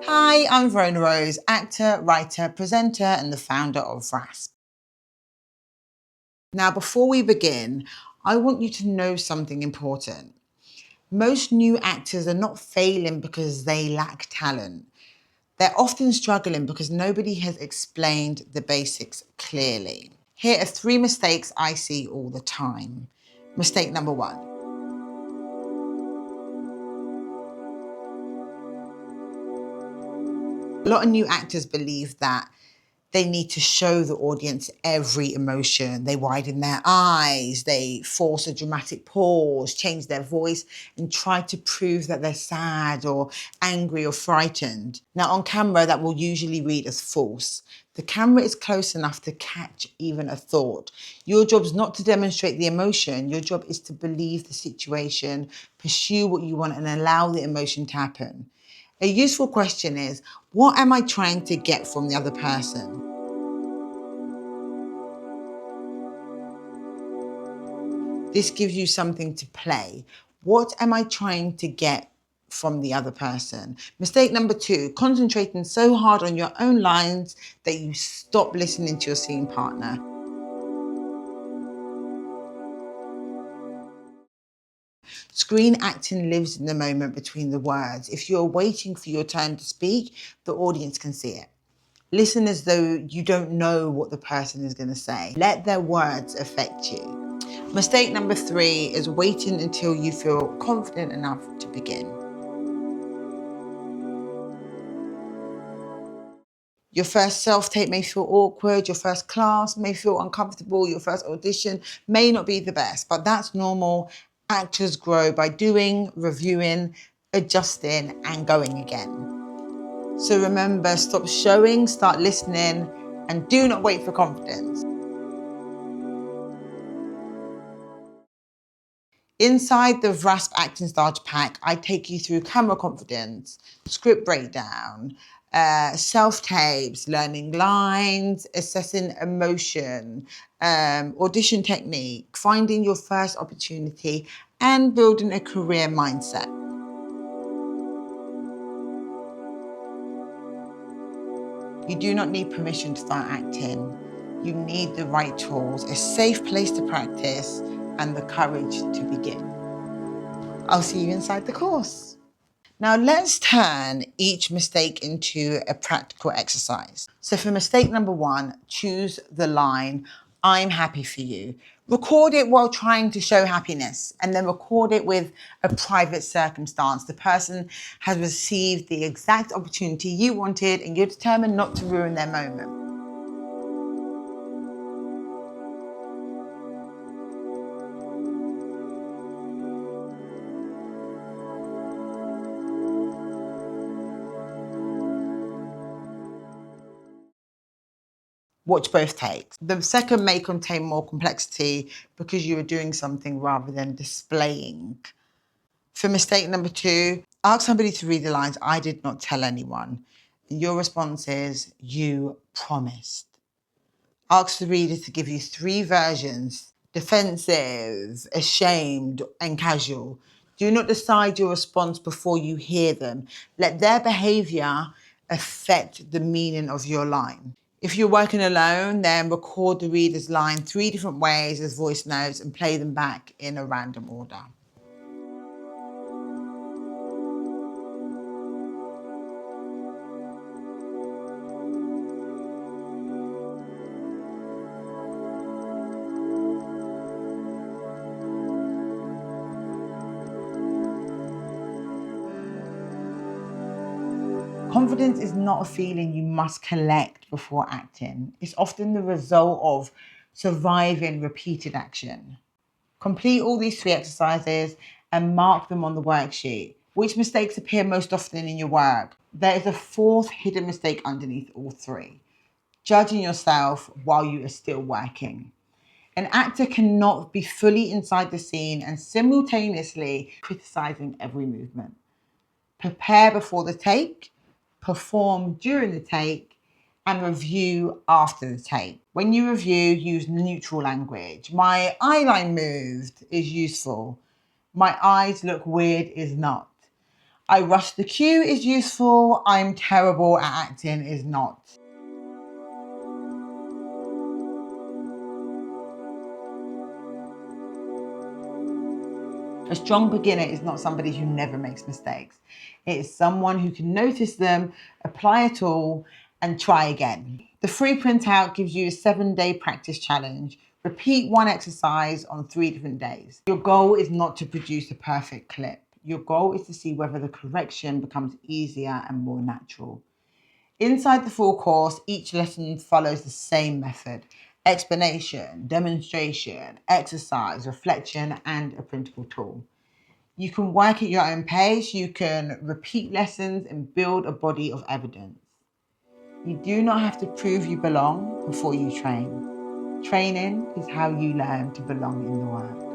Hi, I'm Verona Rose, actor, writer, presenter, and the founder of VRASP. Now, before we begin, I want you to know something important. Most new actors are not failing because they lack talent. They're often struggling because nobody has explained the basics clearly. Here are 3 mistakes I see all the time. Mistake number 1. A lot of new actors believe that they need to show the audience every emotion. They widen their eyes, they force a dramatic pause, change their voice, and try to prove that they're sad or angry or frightened. Now, on camera, that will usually read as false. The camera is close enough to catch even a thought. Your job is not to demonstrate the emotion. Your job is to believe the situation, pursue what you want, and allow the emotion to happen. A useful question is, what am I trying to get from the other person? This gives you something to play. What am I trying to get from the other person? Mistake number 2, concentrating so hard on your own lines that you stop listening to your scene partner. Screen acting lives in the moment between the words. If you're waiting for your turn to speak, the audience can see it. Listen as though you don't know what the person is going to say. Let their words affect you. Mistake number 3 is waiting until you feel confident enough to begin. Your first self-tape may feel awkward, your first class may feel uncomfortable, your first audition may not be the best, but that's normal. Actors grow by doing, reviewing, adjusting, and going again. So remember, stop showing, start listening, and do not wait for confidence. Inside the VRASP Acting Starter Pack, I take you through camera confidence, script breakdown, self-tapes, learning lines, assessing emotion, audition technique, finding your first opportunity, and building a career mindset. You do not need permission to start acting. You need the right tools, a safe place to practice, and the courage to begin. I'll see you inside the course. Now let's turn each mistake into a practical exercise. So for mistake number 1, choose the line, "I'm happy for you." Record it while trying to show happiness, and then record it with a private circumstance. The person has received the exact opportunity you wanted and you're determined not to ruin their moment. Watch both takes. The second may contain more complexity because you are doing something rather than displaying. For mistake number 2, ask somebody to read the lines, "I did not tell anyone." Your response is, "You promised." Ask the reader to give you 3 versions: defensive, ashamed, and casual. Do not decide your response before you hear them. Let their behavior affect the meaning of your line. If you're working alone, then record the reader's line 3 different ways as voice notes and play them back in a random order. Confidence is not a feeling you must collect before acting. It's often the result of surviving repeated action. Complete all these 3 exercises and mark them on the worksheet. Which mistakes appear most often in your work? There is a 4th hidden mistake underneath all 3. Judging yourself while you are still working. An actor cannot be fully inside the scene and simultaneously criticizing every movement. Prepare before the take, perform during the take, and review after the take. When you review, use neutral language. "My eyeline moved" is useful. "My eyes look weird" is not. I rush the cue is useful. I'm terrible at acting is not. A strong beginner is not somebody who never makes mistakes. It is someone who can notice them, apply it all, and try again. The free printout gives you a 7-day practice challenge. Repeat one exercise on 3 different days. Your goal is not to produce a perfect clip. Your goal is to see whether the correction becomes easier and more natural. Inside the full course, each lesson follows the same method: explanation, demonstration, exercise, reflection, and a printable tool. You can work at your own pace, you can repeat lessons and build a body of evidence. You do not have to prove you belong before you train. Training is how you learn to belong in the work.